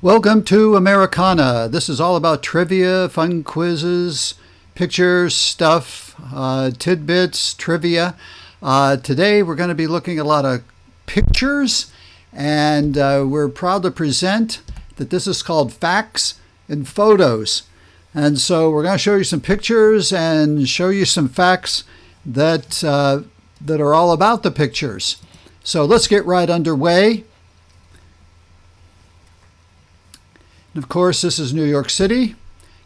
Welcome to Americana. This is all about trivia, fun quizzes, pictures, stuff, tidbits, trivia. Today we're going to be looking at a lot of pictures, and we're proud to present that this is called Facts and Photos. And so we're going to show you some pictures and show you some facts that are all about the pictures. So let's get right underway. Of course, this is New York City,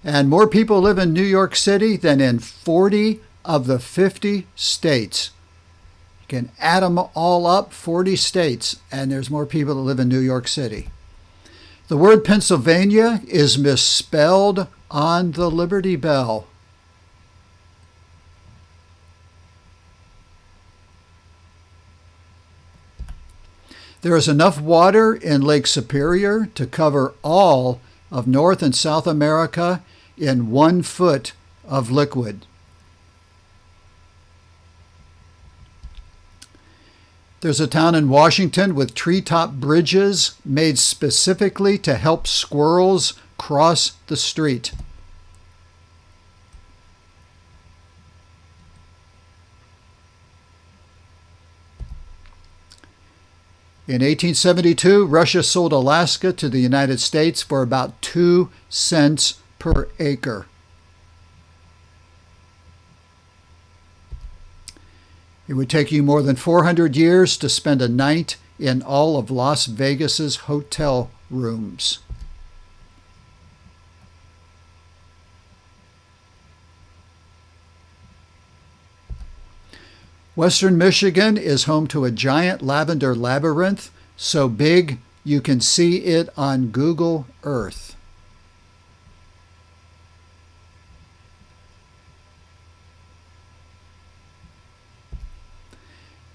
and more people live in New York City than in 40 of the 50 states. You can add them all up, 40 states, and there's more people that live in New York City. The word Pennsylvania is misspelled on the Liberty Bell. There is enough water in Lake Superior to cover all of North and South America in 1 foot of liquid. There's a town in Washington with treetop bridges made specifically to help squirrels cross the street. In 1872, Russia sold Alaska to the United States for about 2 cents per acre. It would take you more than 400 years to spend a night in all of Las Vegas's hotel rooms. Western Michigan is home to a giant lavender labyrinth, so big you can see it on Google Earth.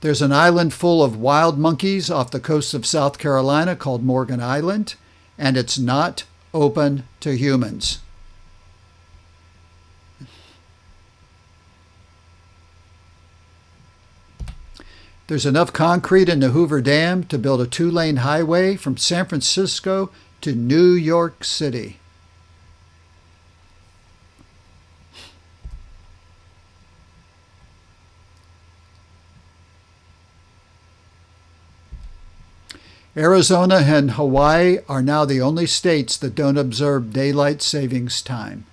There's an island full of wild monkeys off the coast of South Carolina called Morgan Island, and it's not open to humans. There's enough concrete in the Hoover Dam to build a 2-lane highway from San Francisco to New York City. Arizona and Hawaii are now the only states that don't observe daylight savings time.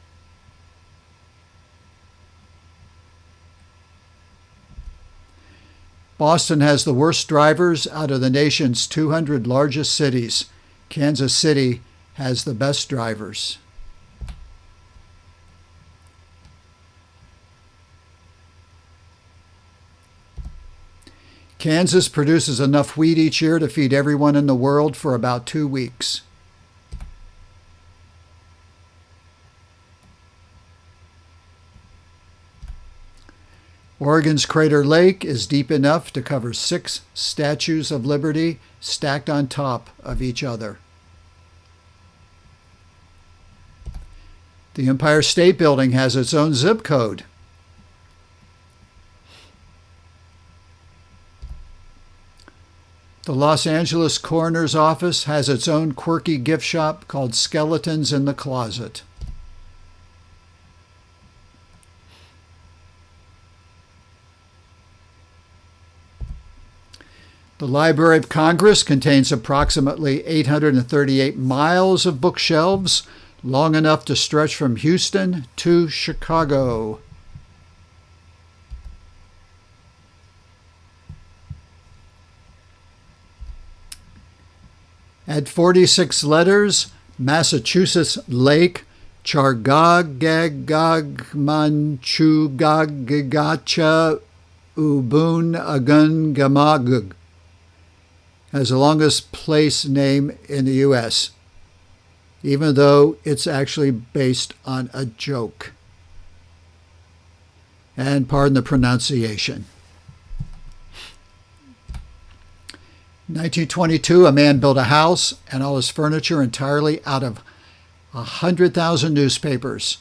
Boston has the worst drivers out of the nation's 200 largest cities. Kansas City has the best drivers. Kansas produces enough wheat each year to feed everyone in the world for about 2 weeks. Oregon's Crater Lake is deep enough to cover 6 statues of Liberty stacked on top of each other. The Empire State Building has its own zip code. The Los Angeles Coroner's Office has its own quirky gift shop called Skeletons in the Closet. The Library of Congress contains approximately 838 miles of bookshelves, long enough to stretch from Houston to Chicago. At 46 letters, Massachusetts Lake Chargagagagmanchugagacha Ubun Agungamagug has the longest place name in the U.S., even though it's actually based on a joke. And pardon the pronunciation. In 1922, a man built a house and all his furniture entirely out of 100,000 newspapers.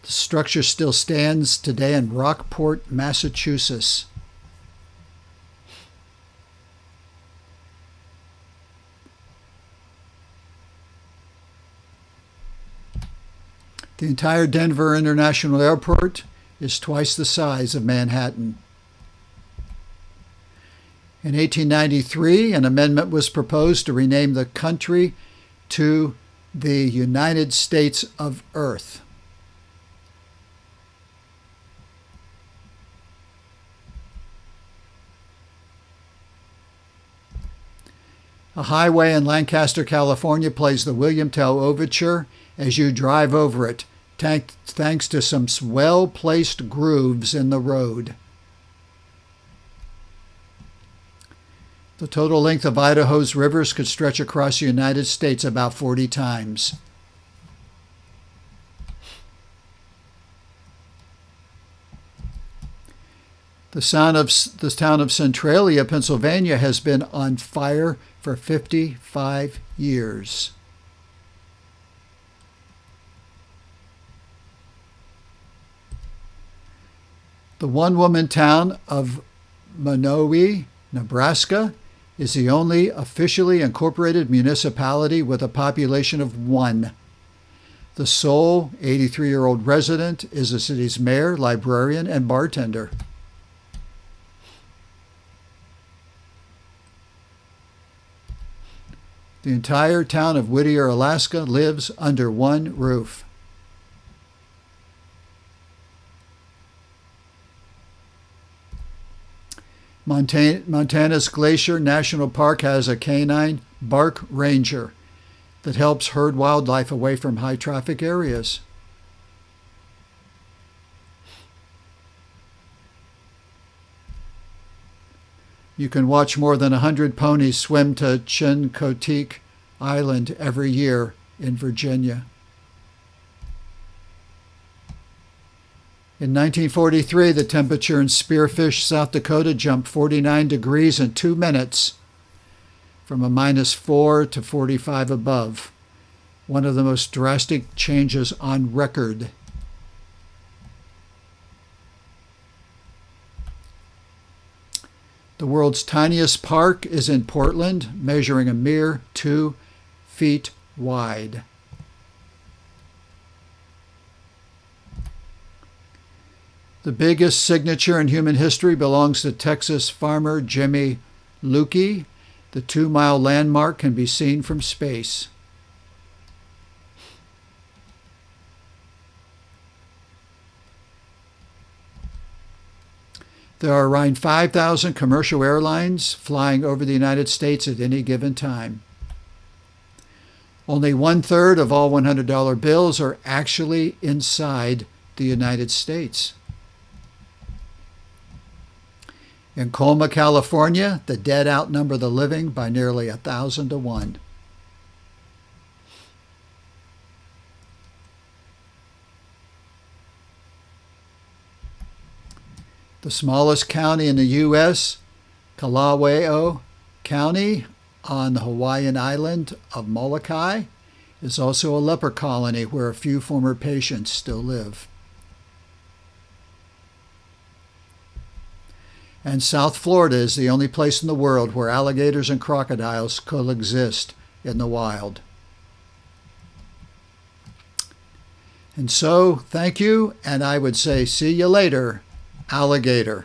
The structure still stands today in Rockport, Massachusetts. The entire Denver International Airport is twice the size of Manhattan. In 1893, an amendment was proposed to rename the country to the United States of Earth. A highway in Lancaster, California plays the William Tell Overture as you drive over it, thanks to some well-placed grooves in the road. The total length of Idaho's rivers could stretch across the United States about 40 times. The town of Centralia, Pennsylvania, has been on fire for 55 years. The one-woman town of Monowi, Nebraska, is the only officially incorporated municipality with a population of 1. The sole 83-year-old resident is the city's mayor, librarian, and bartender. The entire town of Whittier, Alaska lives under one roof. Montana's Glacier National Park has a canine bark ranger that helps herd wildlife away from high traffic areas. You can watch more than 100 ponies swim to Chincoteague Island every year in Virginia. In 1943, the temperature in Spearfish, South Dakota jumped 49 degrees in 2 minutes, from a -4 to 45 above, one of the most drastic changes on record. The world's tiniest park is in Portland, measuring a mere 2 feet wide. The biggest signature in human history belongs to Texas farmer Jimmy Lukey. The 2-mile landmark can be seen from space. There are around 5,000 commercial airlines flying over the United States at any given time. Only 1/3 of all $100 bills are actually inside the United States. In Colma, California, the dead outnumber the living by nearly 1,000 to 1. The smallest county in the U.S., Kalawao County on the Hawaiian island of Moloka'i, is also a leper colony where a few former patients still live. And South Florida is the only place in the world where alligators and crocodiles coexist in the wild. And so, thank you, and I would say see you later, alligator.